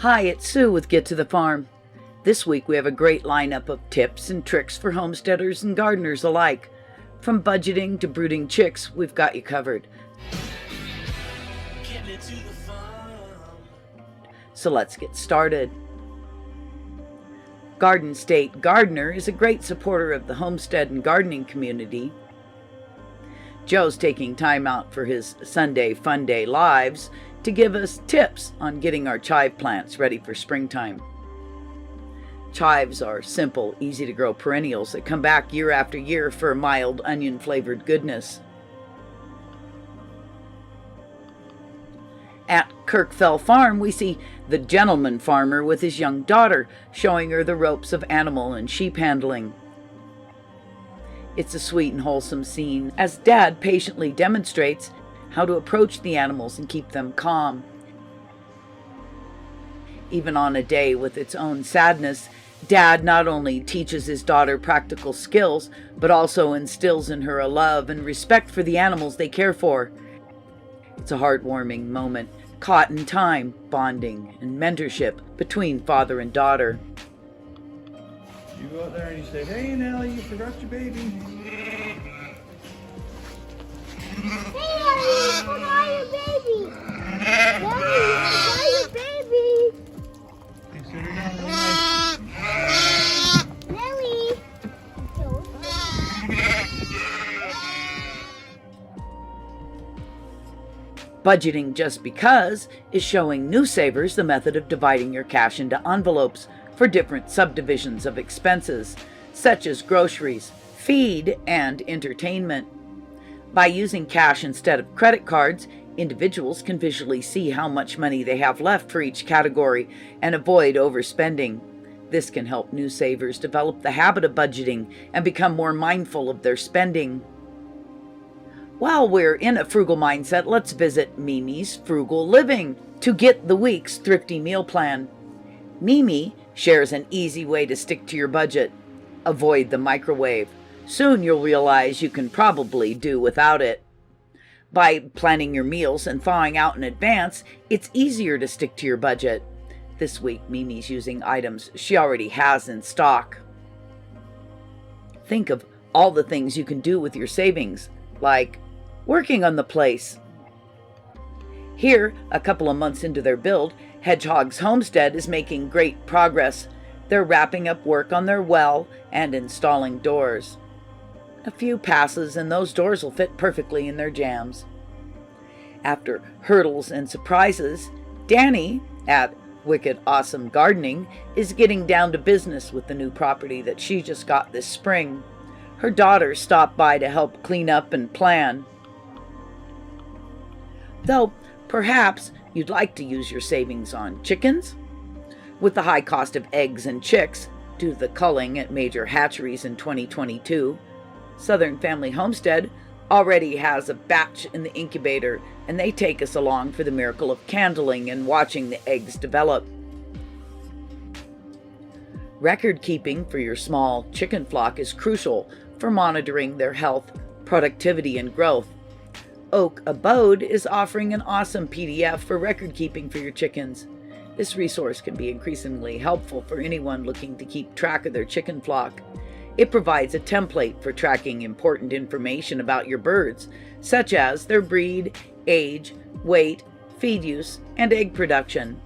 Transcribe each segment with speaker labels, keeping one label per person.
Speaker 1: Hi, it's Sue with Get to the Farm. This week we have a great lineup of tips and tricks for homesteaders and gardeners alike. From budgeting to brooding chicks, we've got you covered. So let's get started. Garden State Gardener is a great supporter of the homestead and gardening community. Joe's taking time out for his Sunday Fun Day lives to give us tips on getting our chive plants ready for springtime. Chives are simple, easy to grow perennials that come back year after year for a mild onion flavored goodness. At Kirkfell Farm, we see the gentleman farmer with his young daughter showing her the ropes of animal and sheep handling. It's a sweet and wholesome scene as Dad patiently demonstrates how to approach the animals and keep them calm. Even on a day with its own sadness, Dad not only teaches his daughter practical skills, but also instills in her a love and respect for the animals they care for. It's a heartwarming moment, caught in time, bonding, and mentorship between father and daughter.
Speaker 2: You go out there and you say, "Hey Nellie, you forgot your baby."
Speaker 3: Hey Nellie, you forgot your baby. Nellie, you forgot your baby.
Speaker 2: Hey, sit her down real nice.
Speaker 3: Nellie.
Speaker 1: Budgeting just because is showing new savers the method of dividing your cash into envelopes for different subdivisions of expenses, such as groceries, feed, and entertainment. By using cash instead of credit cards, individuals can visually see how much money they have left for each category and avoid overspending. This can help new savers develop the habit of budgeting and become more mindful of their spending. While we're in a frugal mindset, let's visit Mimi's Frugal Living to get the week's thrifty meal plan. Mimi shares an easy way to stick to your budget. Avoid the microwave. Soon you'll realize you can probably do without it. By planning your meals and thawing out in advance, it's easier to stick to your budget. This week, Mimi's using items she already has in stock. Think of all the things you can do with your savings, like working on the place. Here, a couple of months into their build, Hedgehog's homestead is making great progress. They're wrapping up work on their well and installing doors. A few passes and those doors will fit perfectly in their jams. After hurdles and surprises, Danny at Wicked Awesome Gardening is getting down to business with the new property that she just got this spring. Her daughter stopped by to help clean up and plan. Though perhaps you'd like to use your savings on chickens? With the high cost of eggs and chicks due to the culling at major hatcheries in 2022, Southern Family Homestead already has a batch in the incubator, and they take us along for the miracle of candling and watching the eggs develop. Record keeping for your small chicken flock is crucial for monitoring their health, productivity, and growth. Oak Abode is offering an awesome PDF for record keeping for your chickens. This resource can be increasingly helpful for anyone looking to keep track of their chicken flock. It provides a template for tracking important information about your birds, such as their breed, age, weight, feed use, and egg production.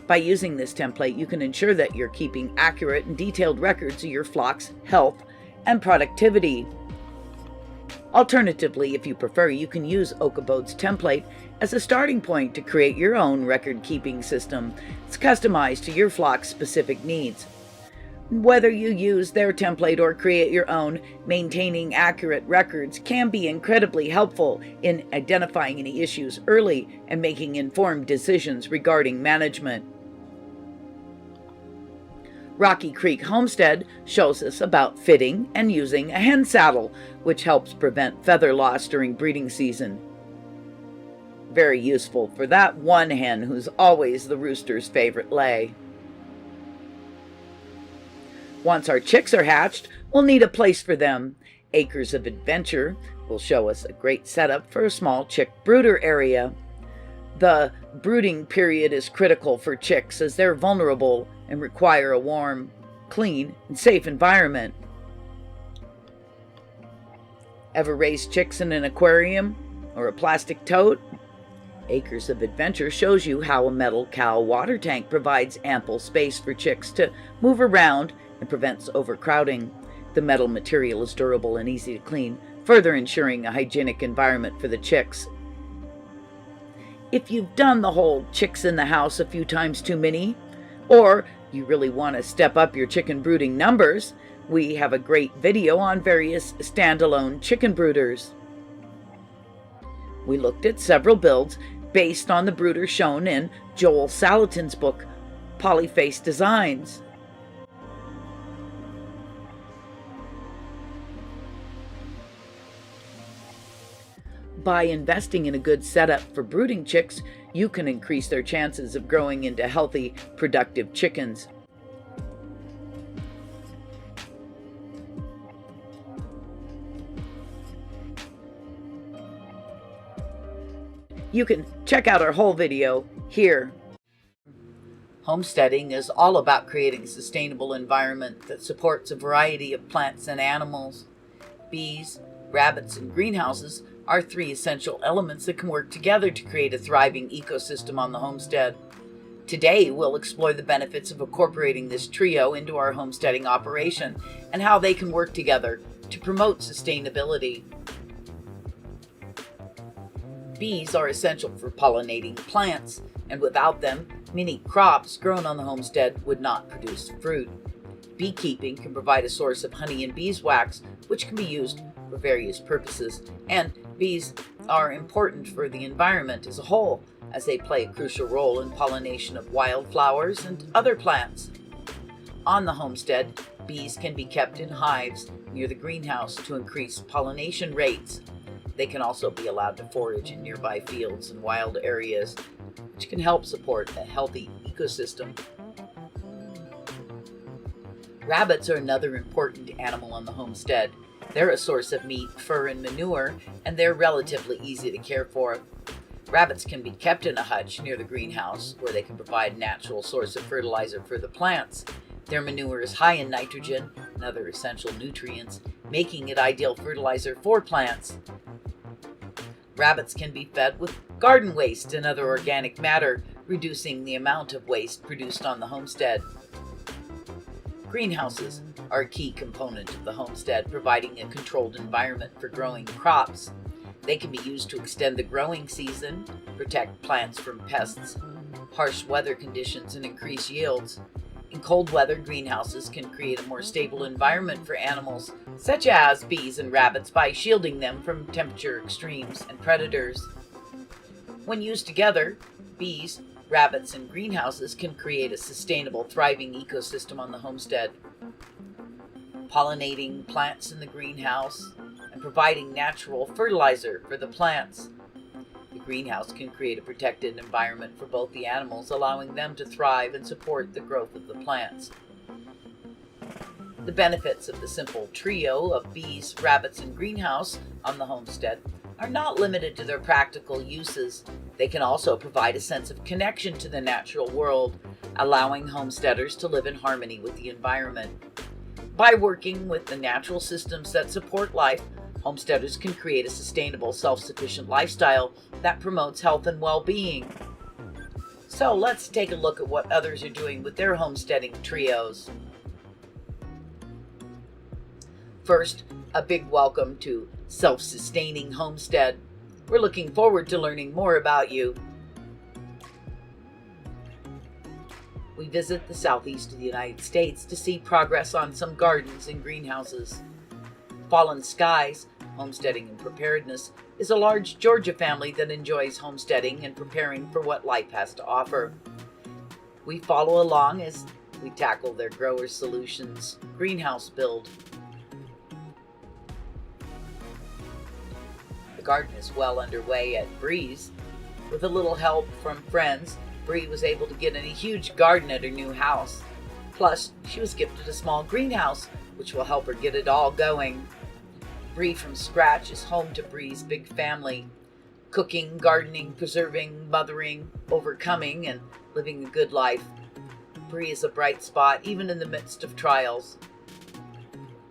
Speaker 1: By using this template, you can ensure that you're keeping accurate and detailed records of your flock's health and productivity. Alternatively, if you prefer, you can use Oak Abode's template as a starting point to create your own record-keeping system. It's customized to your flock's specific needs. Whether you use their template or create your own, maintaining accurate records can be incredibly helpful in identifying any issues early and making informed decisions regarding management. Rocky Creek Homestead shows us about fitting and using a hen saddle, which helps prevent feather loss during breeding season. Very useful for that one hen who's always the rooster's favorite lay. Once our chicks are hatched, we'll need a place for them. Acres of Adventure will show us a great setup for a small chick brooder area. The brooding period is critical for chicks as they're vulnerable and require a warm, clean, and safe environment. Ever raised chicks in an aquarium or a plastic tote? Acres of Adventure shows you how a metal cow water tank provides ample space for chicks to move around and prevents overcrowding. The metal material is durable and easy to clean, further ensuring a hygienic environment for the chicks. If you've done the whole chicks in the house a few times too many, or you really want to step up your chicken brooding numbers, we have a great video on various standalone chicken brooders. We looked at several builds based on the brooder shown in Joel Salatin's book, Polyface Designs. By investing in a good setup for brooding chicks, you can increase their chances of growing into healthy, productive chickens. You can check out our whole video here. Homesteading is all about creating a sustainable environment that supports a variety of plants and animals. Bees, rabbits, and greenhouses are three essential elements that can work together to create a thriving ecosystem on the homestead. Today, we'll explore the benefits of incorporating this trio into our homesteading operation and how they can work together to promote sustainability. Bees are essential for pollinating plants, and without them, many crops grown on the homestead would not produce fruit. Beekeeping can provide a source of honey and beeswax, which can be used for various purposes, and bees are important for the environment as a whole, as they play a crucial role in pollination of wildflowers and other plants. On the homestead, bees can be kept in hives near the greenhouse to increase pollination rates. They can also be allowed to forage in nearby fields and wild areas, which can help support a healthy ecosystem. Rabbits are another important animal on the homestead. They're a source of meat, fur, and manure, and they're relatively easy to care for. Rabbits can be kept in a hutch near the greenhouse, where they can provide a natural source of fertilizer for the plants. Their manure is high in nitrogen and other essential nutrients, making it ideal fertilizer for plants. Rabbits can be fed with garden waste and other organic matter, reducing the amount of waste produced on the homestead. Greenhouses are a key component of the homestead, providing a controlled environment for growing crops. They can be used to extend the growing season, protect plants from pests, harsh weather conditions, and increase yields. In cold weather, greenhouses can create a more stable environment for animals, such as bees and rabbits, by shielding them from temperature extremes and predators. When used together, bees, rabbits, and greenhouses can create a sustainable, thriving ecosystem on the homestead. Pollinating plants in the greenhouse and providing natural fertilizer for the plants. The greenhouse can create a protected environment for both the animals, allowing them to thrive and support the growth of the plants. The benefits of the simple trio of bees, rabbits, and greenhouse on the homestead are not limited to their practical uses. They can also provide a sense of connection to the natural world, allowing homesteaders to live in harmony with the environment. By working with the natural systems that support life, homesteaders can create a sustainable, self-sufficient lifestyle that promotes health and well-being. So let's take a look at what others are doing with their homesteading trios. First, a big welcome to Self-Sustaining Homestead. We're looking forward to learning more about you. We visit the southeast of the United States to see progress on some gardens and greenhouses. Fallen Skies, Homesteading and Preparedness, is a large Georgia family that enjoys homesteading and preparing for what life has to offer. We follow along as we tackle their Grower Solutions greenhouse build. The garden is well underway at Bree's. With a little help from friends, Bree was able to get in a huge garden at her new house. Plus, she was gifted a small greenhouse, which will help her get it all going. Bree from Scratch is home to Bree's big family. cooking, gardening, preserving, mothering, overcoming, and living a good life. Bree is a bright spot, even in the midst of trials.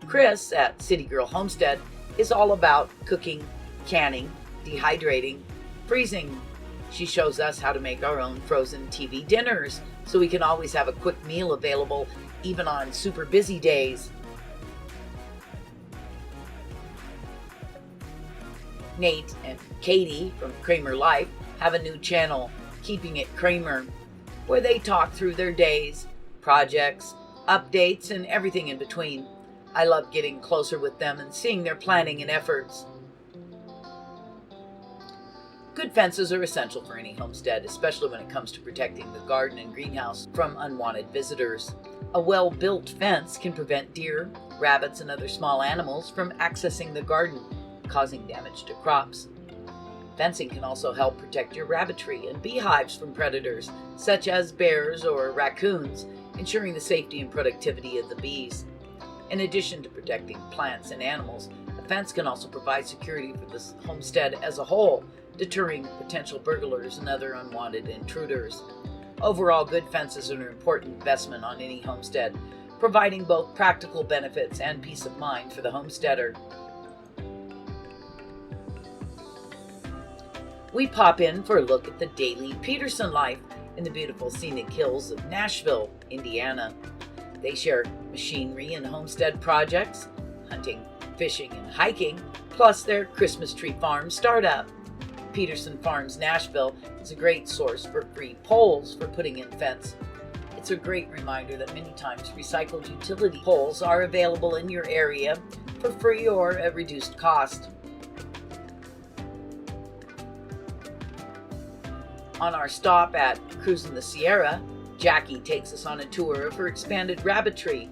Speaker 1: Chris at City Girl Homestead is all about cooking, canning, dehydrating, freezing. She shows us how to make our own frozen TV dinners so we can always have a quick meal available even on super busy days. Nate and Katie from Kramer Life have a new channel, Keeping It Kramer, where they talk through their days, projects, updates, and everything in between. I love getting closer with them and seeing their planning and efforts. Good fences are essential for any homestead, especially when it comes to protecting the garden and greenhouse from unwanted visitors. A well-built fence can prevent deer, rabbits, and other small animals from accessing the garden, causing damage to crops. Fencing can also help protect your rabbitry and beehives from predators, such as bears or raccoons, ensuring the safety and productivity of the bees. In addition to protecting plants and animals, a fence can also provide security for the homestead as a whole, deterring potential burglars and other unwanted intruders. Overall, good fences are an important investment on any homestead, providing both practical benefits and peace of mind for the homesteader. We pop in for a look at the daily Peterson life in the beautiful scenic hills of Nashville, Indiana. They share machinery and homestead projects, hunting, fishing, and hiking, plus their Christmas tree farm startup. Peterson Farms Nashville is a great source for free poles for putting in fence. It's a great reminder that many times recycled utility poles are available in your area for free or at reduced cost. On our stop at Cruising the Sierra, Jackie takes us on a tour of her expanded rabbitry.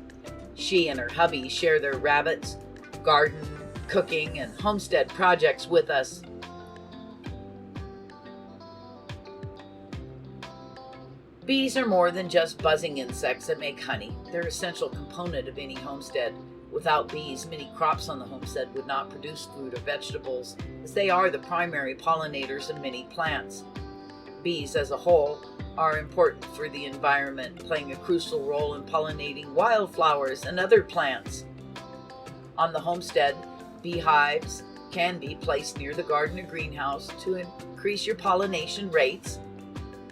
Speaker 1: She and her hubby share their rabbits, garden, cooking, and homestead projects with us. Bees are more than just buzzing insects that make honey. They're an essential component of any homestead. Without bees, many crops on the homestead would not produce fruit or vegetables, as they are the primary pollinators of many plants. Bees as a whole are important for the environment, playing a crucial role in pollinating wildflowers and other plants. On the homestead, beehives can be placed near the garden or greenhouse to increase your pollination rates.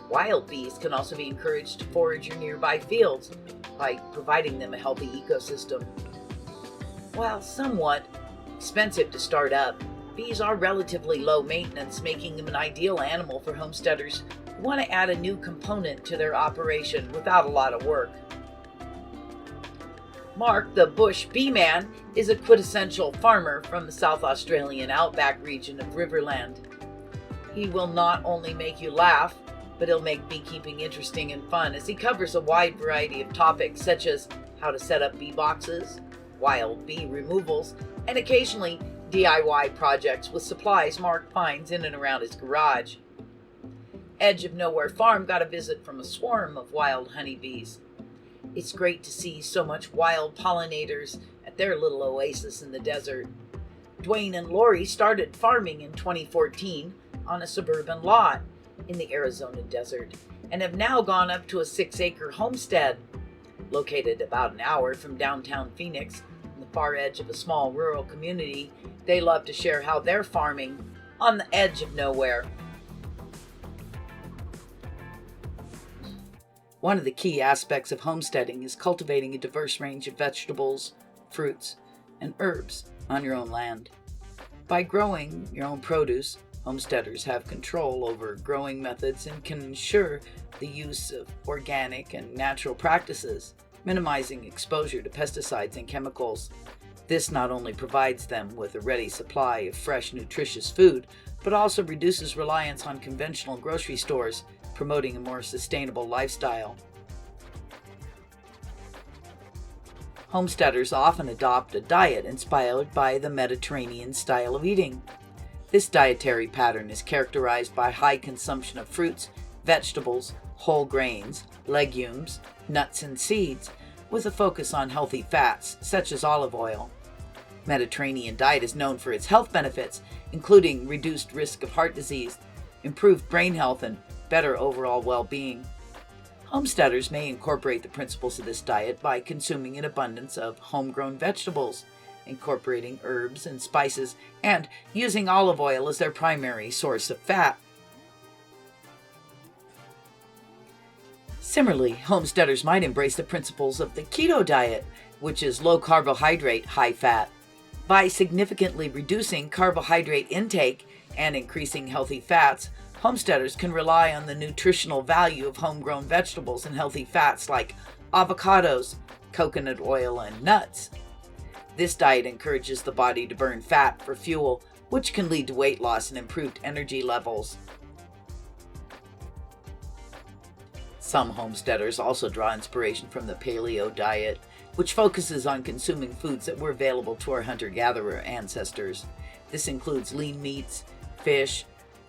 Speaker 1: Wild bees can also be encouraged to forage in nearby fields by providing them a healthy ecosystem. While somewhat expensive to start up, bees are relatively low maintenance, making them an ideal animal for homesteaders who want to add a new component to their operation without a lot of work. Mark, the bush bee man, is a quintessential farmer from the South Australian outback region of Riverland. He will not only make you laugh, but he'll make beekeeping interesting and fun as he covers a wide variety of topics such as how to set up bee boxes, wild bee removals, and occasionally DIY projects with supplies Mark finds in and around his garage. Edge of Nowhere Farm got a visit from a swarm of wild honeybees. It's great to see so much wild pollinators at their little oasis in the desert. Dwayne and Lori started farming in 2014 on a suburban lot in the Arizona desert and have now gone up to a 6-acre homestead. Located about an hour from downtown Phoenix, on the far edge of a small rural community, they love to share how they're farming on the edge of nowhere. One of the key aspects of homesteading is cultivating a diverse range of vegetables, fruits, and herbs on your own land. By growing your own produce, homesteaders have control over growing methods and can ensure the use of organic and natural practices, minimizing exposure to pesticides and chemicals. This not only provides them with a ready supply of fresh, nutritious food, but also reduces reliance on conventional grocery stores, promoting a more sustainable lifestyle. Homesteaders often adopt a diet inspired by the Mediterranean style of eating. This dietary pattern is characterized by high consumption of fruits, vegetables, whole grains, legumes, nuts, and seeds, with a focus on healthy fats such as olive oil. Mediterranean diet is known for its health benefits, including reduced risk of heart disease, improved brain health, and better overall well-being. Homesteaders may incorporate the principles of this diet by consuming an abundance of homegrown vegetables, incorporating herbs and spices, and using olive oil as their primary source of fat. Similarly, homesteaders might embrace the principles of the keto diet, which is low carbohydrate, high fat. By significantly reducing carbohydrate intake and increasing healthy fats, homesteaders can rely on the nutritional value of homegrown vegetables and healthy fats like avocados, coconut oil, and nuts. This diet encourages the body to burn fat for fuel, which can lead to weight loss and improved energy levels. Some homesteaders also draw inspiration from the paleo diet, which focuses on consuming foods that were available to our hunter-gatherer ancestors. This includes lean meats, fish,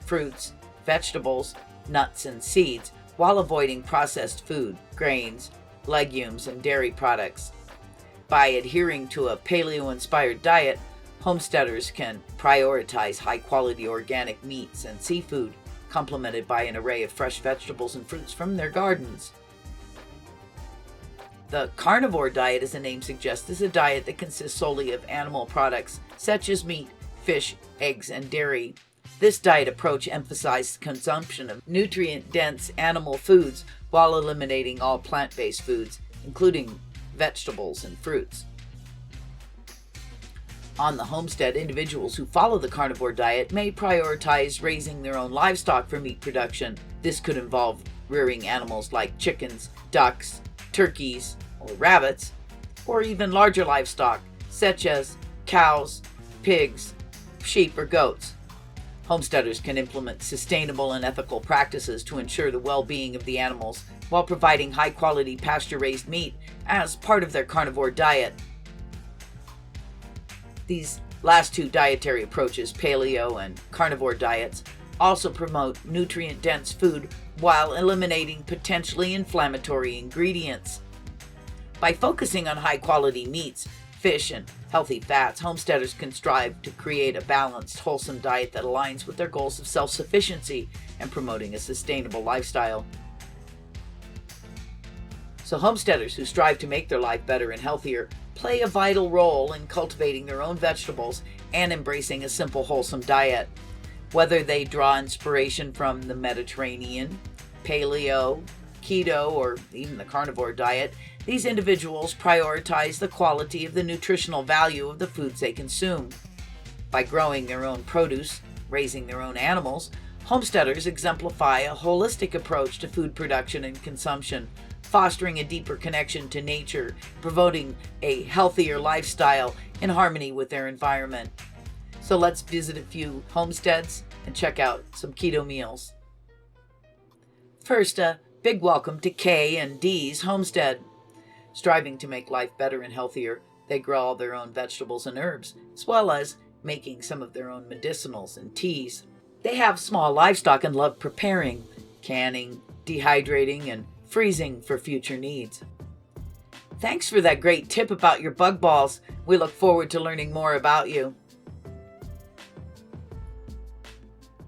Speaker 1: fruits, vegetables, nuts, and seeds, while avoiding processed food, grains, legumes, and dairy products. By adhering to a paleo-inspired diet, homesteaders can prioritize high-quality organic meats and seafood, complemented by an array of fresh vegetables and fruits from their gardens. The carnivore diet, as the name suggests, is a diet that consists solely of animal products, such as meat, fish, eggs, and dairy. This diet approach emphasizes consumption of nutrient-dense animal foods while eliminating all plant-based foods, including vegetables and fruits. On the homestead, individuals who follow the carnivore diet may prioritize raising their own livestock for meat production. This could involve rearing animals like chickens, ducks, turkeys, or rabbits, or even larger livestock, such as cows, pigs, sheep, or goats. Homesteaders can implement sustainable and ethical practices to ensure the well-being of the animals while providing high-quality pasture-raised meat as part of their carnivore diet. These last two dietary approaches, paleo and carnivore diets, also promote nutrient-dense food while eliminating potentially inflammatory ingredients. By focusing on high-quality meats, fish, and healthy fats, homesteaders can strive to create a balanced, wholesome diet that aligns with their goals of self-sufficiency and promoting a sustainable lifestyle. So homesteaders who strive to make their life better and healthier play a vital role in cultivating their own vegetables and embracing a simple, wholesome diet. Whether they draw inspiration from the Mediterranean, paleo, keto, or even the carnivore diet, these individuals prioritize the quality of the nutritional value of the foods they consume. By growing their own produce, raising their own animals, homesteaders exemplify a holistic approach to food production and consumption, fostering a deeper connection to nature, promoting a healthier lifestyle in harmony with their environment. So let's visit a few homesteads and check out some keto meals. First, a big welcome to K and D's homestead. Striving to make life better and healthier, they grow all their own vegetables and herbs, as well as making some of their own medicinals and teas. They have small livestock and love preparing, canning, dehydrating, and freezing for future needs. Thanks for that great tip about your bug balls. We look forward to learning more about you.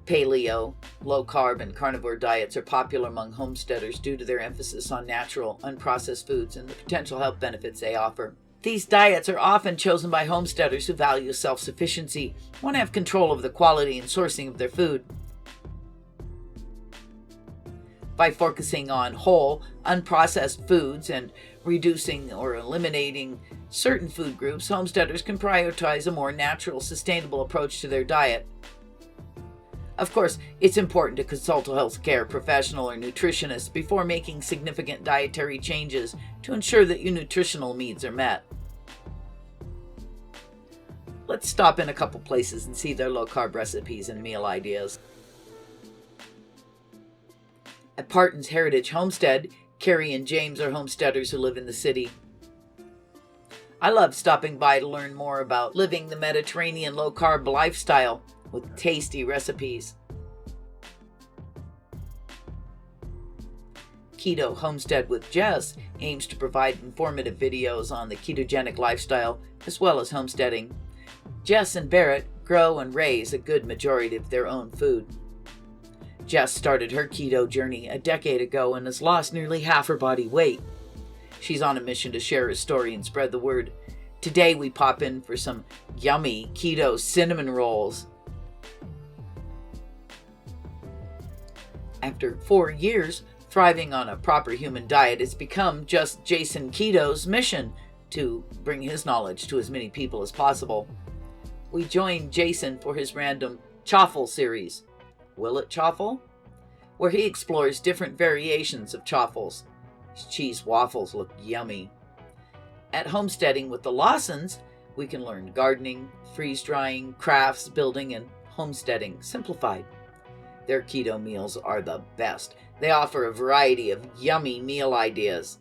Speaker 1: Paleo, low-carb, and carnivore diets are popular among homesteaders due to their emphasis on natural, unprocessed foods and the potential health benefits they offer. These diets are often chosen by homesteaders who value self-sufficiency, want to have control of the quality and sourcing of their food. By focusing on whole, unprocessed foods and reducing or eliminating certain food groups, homesteaders can prioritize a more natural, sustainable approach to their diet. Of course, it's important to consult a healthcare professional or nutritionist before making significant dietary changes to ensure that your nutritional needs are met. Let's stop in a couple places and see their low-carb recipes and meal ideas. At Parton's Heritage Homestead, Carrie and James are homesteaders who live in the city. I love stopping by to learn more about living the Mediterranean low-carb lifestyle with tasty recipes. Keto Homestead with Jess aims to provide informative videos on the ketogenic lifestyle as well as homesteading. Jess and Barrett grow and raise a good majority of their own food. Jess started her keto journey a decade ago and has lost nearly half her body weight. She's on a mission to share her story and spread the word. Today we pop in for some yummy keto cinnamon rolls. After 4 years thriving on a proper human diet, it's become just Jason Keto's mission to bring his knowledge to as many people as possible. We join Jason for his random Chaffle series, Will It Chaffle?, where he explores different variations of chaffles. His cheese waffles look yummy. At Homesteading with the Lawsons, we can learn gardening, freeze-drying, crafts, building, and homesteading simplified. Their keto meals are the best. They offer a variety of yummy meal ideas.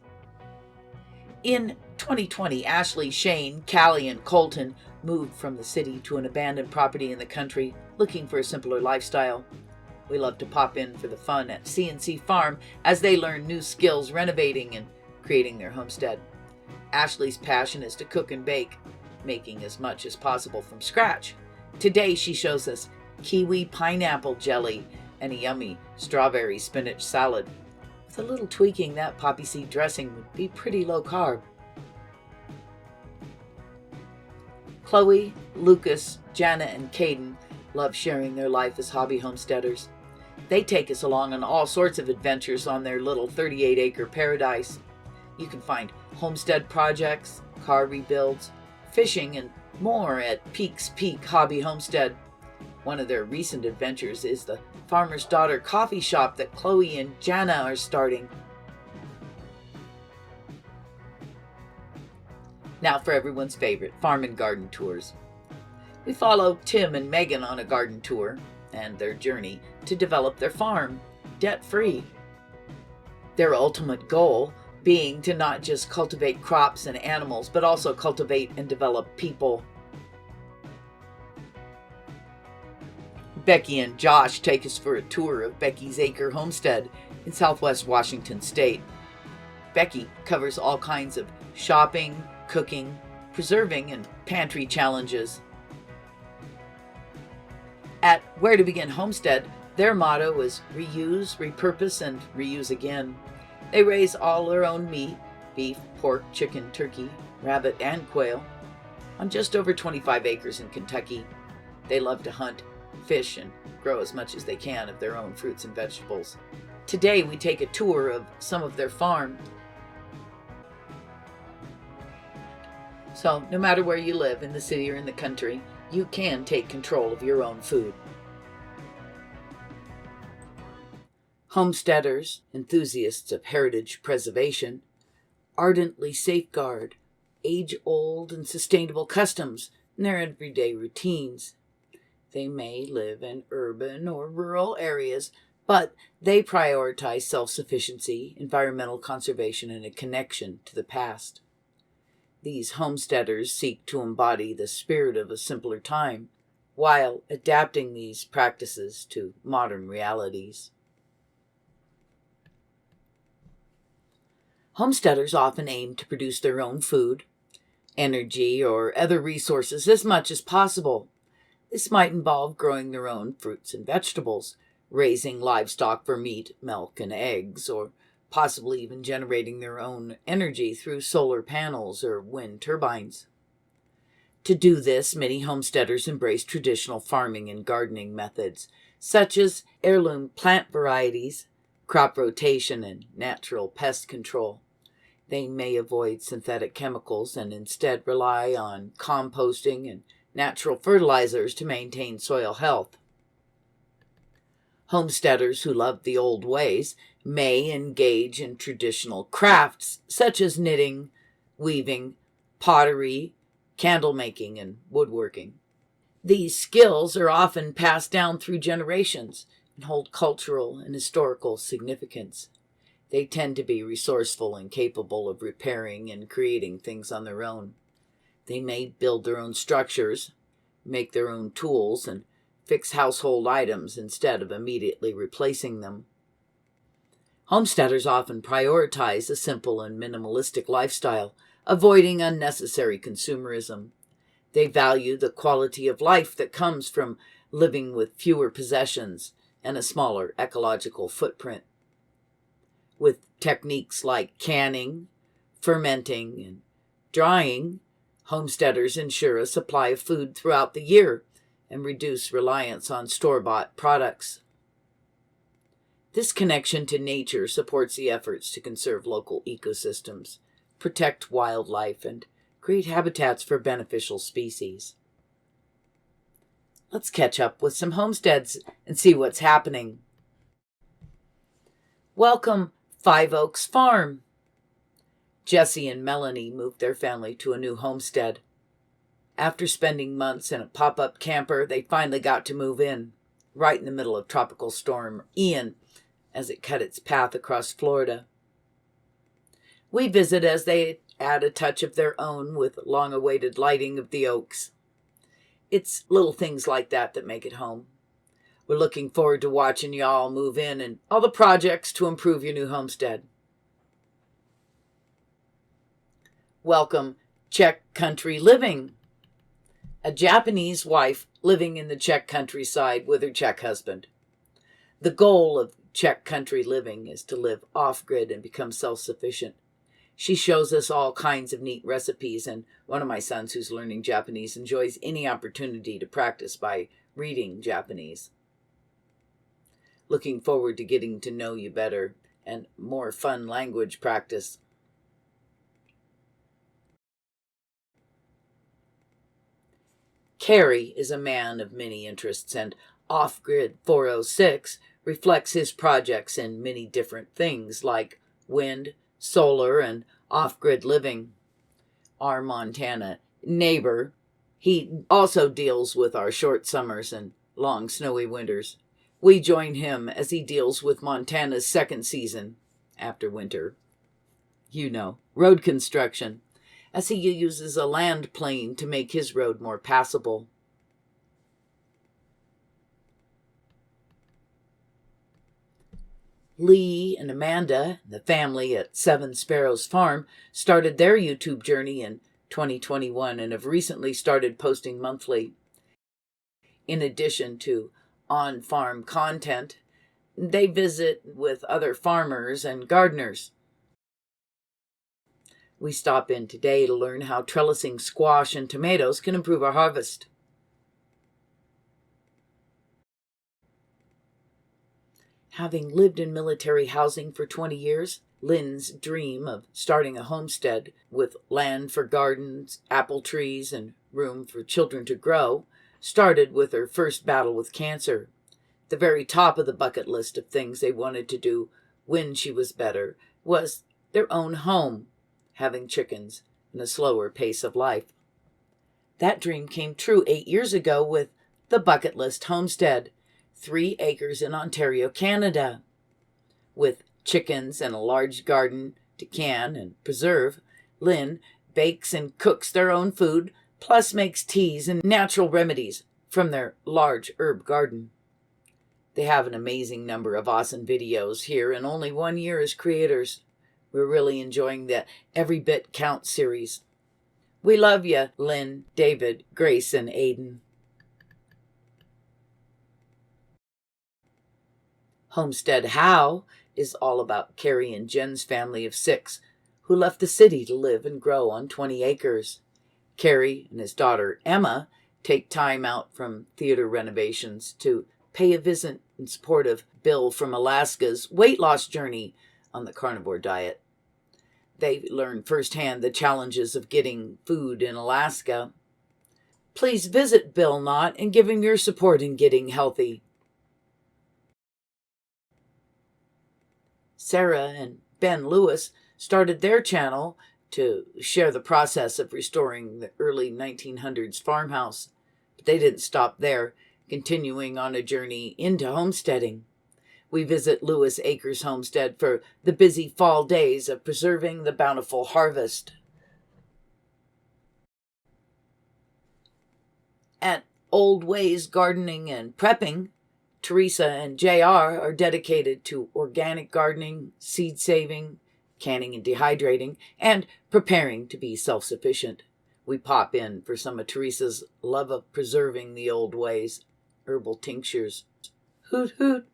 Speaker 1: In 2020, Ashley, Shane, Callie, and Colton moved from the city to an abandoned property in the country, looking for a simpler lifestyle. We love to pop in for the fun at C&C Farm as they learn new skills renovating and creating their homestead. Ashley's passion is to cook and bake, making as much as possible from scratch. Today she shows us kiwi pineapple jelly and a yummy strawberry spinach salad. With a little tweaking, that poppy seed dressing would be pretty low carb. Chloe, Lucas, Jana, and Caden love sharing their life as hobby homesteaders. They take us along on all sorts of adventures on their little 38-acre paradise. You can find homestead projects, car rebuilds, fishing, and more at Peaks Peak Hobby Homestead. One of their recent adventures is the Farmer's Daughter coffee shop that Chloe and Jana are starting. Now for everyone's favorite, farm and garden tours. We follow Tim and Megan on a garden tour and their journey to develop their farm debt-free. Their ultimate goal being to not just cultivate crops and animals, but also cultivate and develop people. Becky and Josh take us for a tour of Becky's Acre Homestead in southwest Washington state. Becky covers all kinds of shopping, cooking, preserving, and pantry challenges. At Where to Begin Homestead, their motto is reuse, repurpose, and reuse again. They raise all their own meat, beef, pork, chicken, turkey, rabbit, and quail, on just over 25 acres in Kentucky. They love to hunt, fish, and grow as much as they can of their own fruits and vegetables. Today we take a tour of some of their farm. So no matter where you live, in the city or in the country, you can take control of your own food. Homesteaders, enthusiasts of heritage preservation, ardently safeguard age-old and sustainable customs in their everyday routines. They may live in urban or rural areas, but they prioritize self-sufficiency, environmental conservation, and a connection to the past. These homesteaders seek to embody the spirit of a simpler time, while adapting these practices to modern realities. Homesteaders often aim to produce their own food, energy, or other resources as much as possible. This might involve growing their own fruits and vegetables, raising livestock for meat, milk, and eggs, or possibly even generating their own energy through solar panels or wind turbines. To do this, many homesteaders embrace traditional farming and gardening methods, such as heirloom plant varieties, crop rotation, and natural pest control. They may avoid synthetic chemicals and instead rely on composting and natural fertilizers to maintain soil health. Homesteaders who love the old ways may engage in traditional crafts such as knitting, weaving, pottery, candle making, and woodworking. These skills are often passed down through generations and hold cultural and historical significance. They tend to be resourceful and capable of repairing and creating things on their own. They may build their own structures, make their own tools, and fix household items instead of immediately replacing them. Homesteaders often prioritize a simple and minimalistic lifestyle, avoiding unnecessary consumerism. They value the quality of life that comes from living with fewer possessions and a smaller ecological footprint. With techniques like canning, fermenting, and drying, homesteaders ensure a supply of food throughout the year and reduce reliance on store-bought products. This connection to nature supports the efforts to conserve local ecosystems, protect wildlife, and create habitats for beneficial species. Let's catch up with some homesteads and see what's happening. Welcome, Five Oaks Farm. Jesse and Melanie moved their family to a new homestead. After spending months in a pop-up camper, they finally got to move in, right in the middle of Tropical Storm Ian, as it cut its path across Florida. We visit as they add a touch of their own with long-awaited lighting of the oaks. It's little things like that that make it home. We're looking forward to watching y'all move in and all the projects to improve your new homestead. Welcome, Czech Country Living. A Japanese wife living in the Czech countryside with her Czech husband. The goal of Czech Country Living is to live off-grid and become self-sufficient. She shows us all kinds of neat recipes, and one of my sons who's learning Japanese enjoys any opportunity to practice by reading Japanese. Looking forward to getting to know you better and more fun language practice. Kerry is a man of many interests, and Off-Grid 406 reflects his projects in many different things like wind, solar, and off-grid living. Our Montana neighbor, he also deals with our short summers and long snowy winters. We join him as he deals with Montana's second season, after winter. Road construction, as he uses a land plane to make his road more passable. Lee and Amanda, the family at Seven Sparrows Farm, started their YouTube journey in 2021 and have recently started posting monthly. In addition to on-farm content, they visit with other farmers and gardeners. We stop in today to learn how trellising squash and tomatoes can improve our harvest. Having lived in military housing for 20 years, Lynn's dream of starting a homestead with land for gardens, apple trees, and room for children to grow started with her first battle with cancer. The very top of the bucket list of things they wanted to do when she was better was their own home, having chickens, and a slower pace of life. That dream came true 8 years ago with the Bucket List Homestead, 3 acres in Ontario, Canada. With chickens and a large garden to can and preserve, Lynn bakes and cooks their own food, plus makes teas and natural remedies from their large herb garden. They have an amazing number of awesome videos here in only 1 year as creators. We're really enjoying the Every Bit Counts series. We love you, Lynn, David, Grace, and Aiden. Homestead How is all about Carrie and Jen's family of 6 who left the city to live and grow on 20 acres. Carrie and his daughter Emma take time out from theater renovations to pay a visit in support of Bill from Alaska's weight loss journey on the carnivore diet. They learn firsthand the challenges of getting food in Alaska. Please visit Bill Knott and give him your support in getting healthy. Sarah and Ben Lewis started their channel to share the process of restoring the early 1900s farmhouse. But they didn't stop there, continuing on a journey into homesteading. We visit Lewis Acres Homestead for the busy fall days of preserving the bountiful harvest. At Old Ways Gardening and Prepping, Teresa and JR are dedicated to organic gardening, seed saving, canning and dehydrating, and preparing to be self-sufficient. We pop in for some of Teresa's love of preserving the old ways, herbal tinctures. Hoot hoot.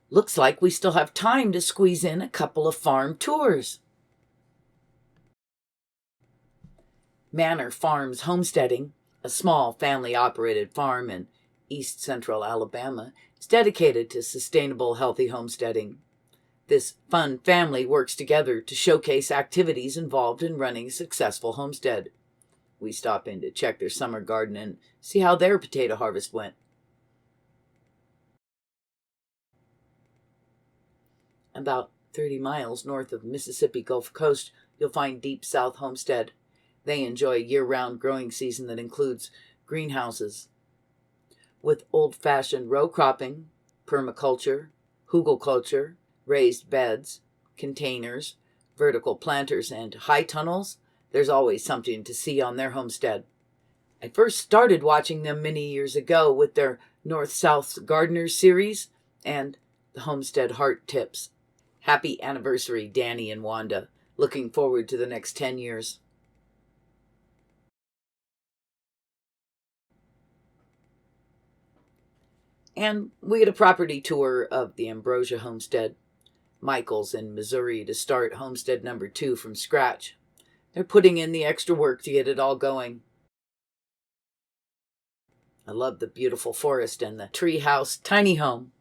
Speaker 1: Looks like we still have time to squeeze in a couple of farm tours. Manor Farms Homesteading, a small family-operated farm in east central Alabama, is dedicated to sustainable, healthy homesteading. This fun family works together to showcase activities involved in running a successful homestead. We stop in to check their summer garden and see how their potato harvest went. About 30 miles north of Mississippi Gulf Coast, you'll find Deep South Homestead. They enjoy a year-round growing season that includes greenhouses with old-fashioned row cropping, permaculture, hugelkultur, raised beds, containers, vertical planters, and high tunnels. There's always something to see on their homestead. I first started watching them many years ago with their North-South Gardeners series and the Homestead Heart Tips. Happy anniversary, Danny and Wanda. Looking forward to the next 10 years. And we get a property tour of the Ambrosia Homestead. Michael's in Missouri to start homestead number 2 from scratch. They're putting in the extra work to get it all going. I love the beautiful forest and the treehouse tiny home.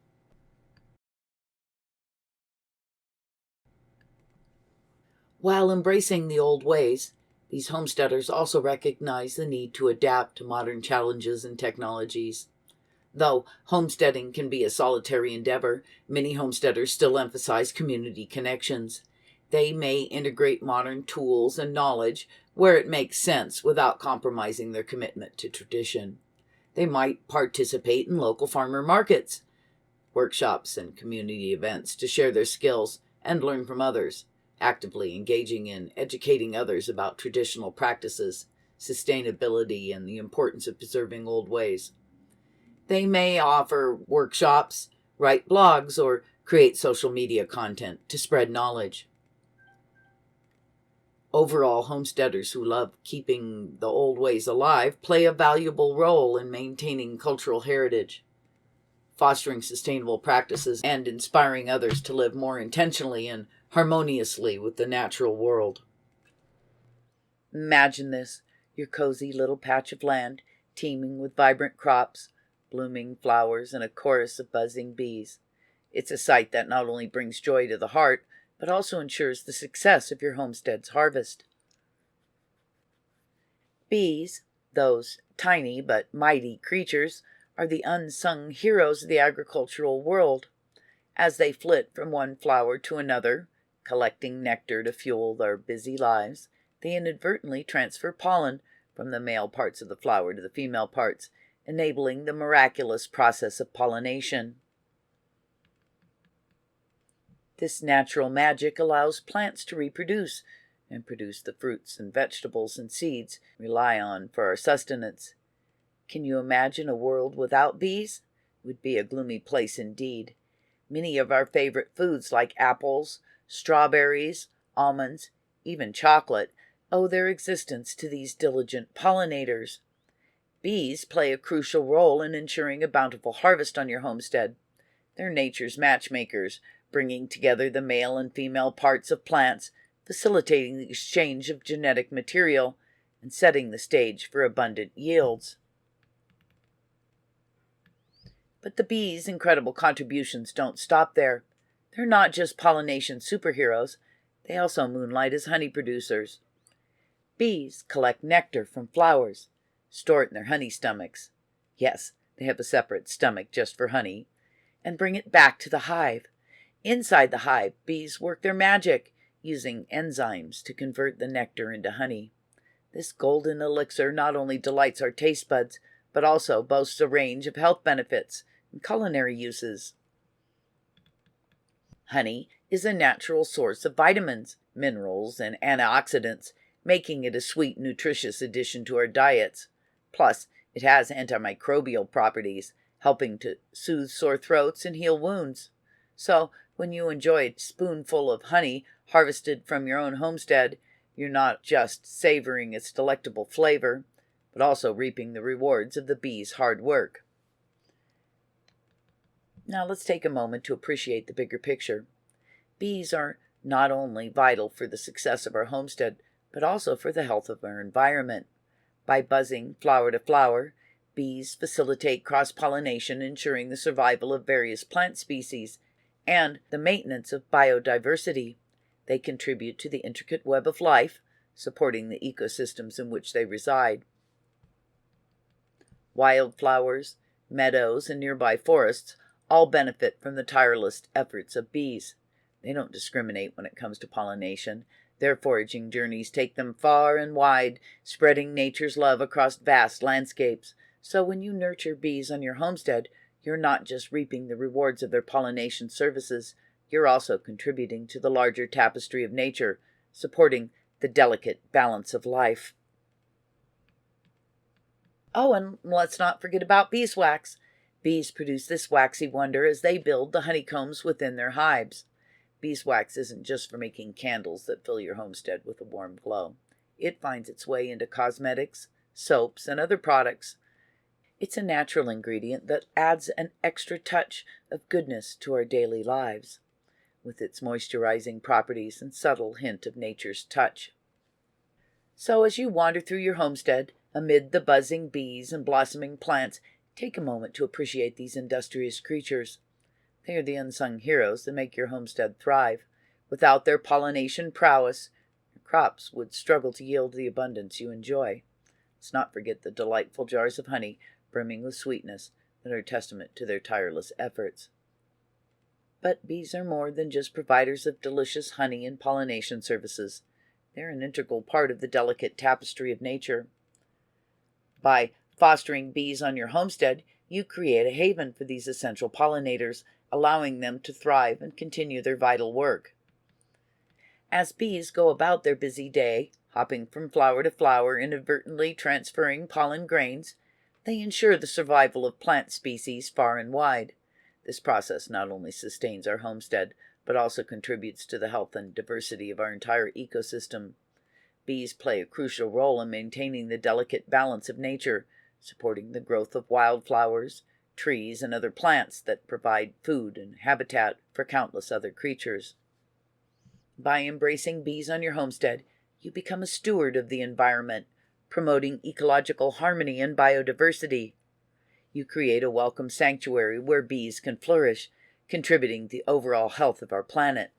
Speaker 1: While embracing the old ways, these homesteaders also recognize the need to adapt to modern challenges and technologies. Though homesteading can be a solitary endeavor, many homesteaders still emphasize community connections. They may integrate modern tools and knowledge where it makes sense without compromising their commitment to tradition. They might participate in local farmer markets, workshops, and community events to share their skills and learn from others, actively engaging in educating others about traditional practices, sustainability, and the importance of preserving old ways. They may offer workshops, write blogs, or create social media content to spread knowledge. Overall, homesteaders who love keeping the old ways alive play a valuable role in maintaining cultural heritage, fostering sustainable practices, and inspiring others to live more intentionally and harmoniously with the natural world. Imagine this, your cozy little patch of land, teeming with vibrant crops, blooming flowers, and a chorus of buzzing bees. It's a sight that not only brings joy to the heart, but also ensures the success of your homestead's harvest. Bees, those tiny but mighty creatures, are the unsung heroes of the agricultural world. As they flit from one flower to another, collecting nectar to fuel their busy lives, they inadvertently transfer pollen from the male parts of the flower to the female parts, enabling the miraculous process of pollination. This natural magic allows plants to reproduce and produce the fruits and vegetables and seeds we rely on for our sustenance. Can you imagine a world without bees? It would be a gloomy place indeed. Many of our favorite foods like apples, strawberries, almonds, even chocolate, owe their existence to these diligent pollinators. Bees play a crucial role in ensuring a bountiful harvest on your homestead. They're nature's matchmakers, bringing together the male and female parts of plants, facilitating the exchange of genetic material, and setting the stage for abundant yields. But the bees' incredible contributions don't stop there. They're not just pollination superheroes, they also moonlight as honey producers. Bees collect nectar from flowers, store it in their honey stomachs. Yes, they have a separate stomach just for honey, and bring it back to the hive. Inside the hive, bees work their magic, using enzymes to convert the nectar into honey. This golden elixir not only delights our taste buds, but also boasts a range of health benefits and culinary uses. Honey is a natural source of vitamins, minerals, and antioxidants, making it a sweet, nutritious addition to our diets. Plus, it has antimicrobial properties, helping to soothe sore throats and heal wounds. So when you enjoy a spoonful of honey harvested from your own homestead, you're not just savoring its delectable flavor, but also reaping the rewards of the bees' hard work. Now let's take a moment to appreciate the bigger picture. Bees are not only vital for the success of our homestead, but also for the health of our environment. By buzzing flower to flower, bees facilitate cross-pollination, ensuring the survival of various plant species and the maintenance of biodiversity. They contribute to the intricate web of life, supporting the ecosystems in which they reside. Wildflowers, meadows, and nearby forests all benefit from the tireless efforts of bees. They don't discriminate when it comes to pollination. Their foraging journeys take them far and wide, spreading nature's love across vast landscapes. So when you nurture bees on your homestead, you're not just reaping the rewards of their pollination services, you're also contributing to the larger tapestry of nature, supporting the delicate balance of life. Oh, and let's not forget about beeswax. Bees produce this waxy wonder as they build the honeycombs within their hives. Beeswax isn't just for making candles that fill your homestead with a warm glow. It finds its way into cosmetics, soaps, and other products. It's a natural ingredient that adds an extra touch of goodness to our daily lives, with its moisturizing properties and subtle hint of nature's touch. So as you wander through your homestead, amid the buzzing bees and blossoming plants, take a moment to appreciate these industrious creatures. They are the unsung heroes that make your homestead thrive. Without their pollination prowess, your crops would struggle to yield the abundance you enjoy. Let's not forget the delightful jars of honey, brimming with sweetness, that are a testament to their tireless efforts. But bees are more than just providers of delicious honey and pollination services. They're an integral part of the delicate tapestry of nature. By fostering bees on your homestead, you create a haven for these essential pollinators, allowing them to thrive and continue their vital work. As bees go about their busy day, hopping from flower to flower, inadvertently transferring pollen grains, they ensure the survival of plant species far and wide. This process not only sustains our homestead, but also contributes to the health and diversity of our entire ecosystem. Bees play a crucial role in maintaining the delicate balance of nature, supporting the growth of wildflowers, trees, and other plants that provide food and habitat for countless other creatures. By embracing bees on your homestead, you become a steward of the environment, promoting ecological harmony and biodiversity. You create a welcome sanctuary where bees can flourish, contributing to the overall health of our planet.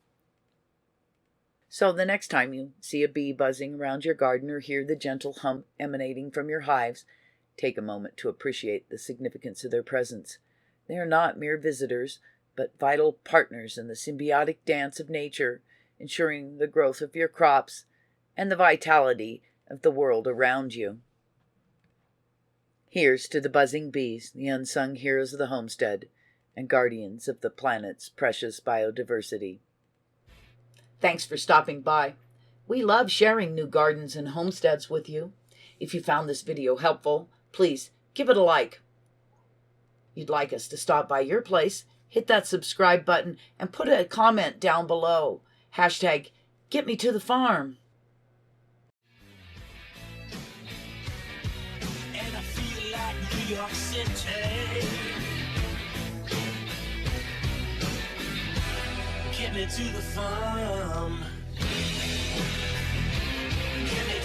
Speaker 1: So the next time you see a bee buzzing around your garden or hear the gentle hum emanating from your hives, take a moment to appreciate the significance of their presence. They are not mere visitors, but vital partners in the symbiotic dance of nature, ensuring the growth of your crops and the vitality of the world around you. Here's to the buzzing bees, the unsung heroes of the homestead, and guardians of the planet's precious biodiversity. Thanks for stopping by. We love sharing new gardens and homesteads with you. If you found this video helpful, please give it a like. You'd like us to stop by your place, hit that subscribe button and put a comment down below. Hashtag Get Me to the Farm.
Speaker 4: And I feel like New York City. Get me to the farm. Get me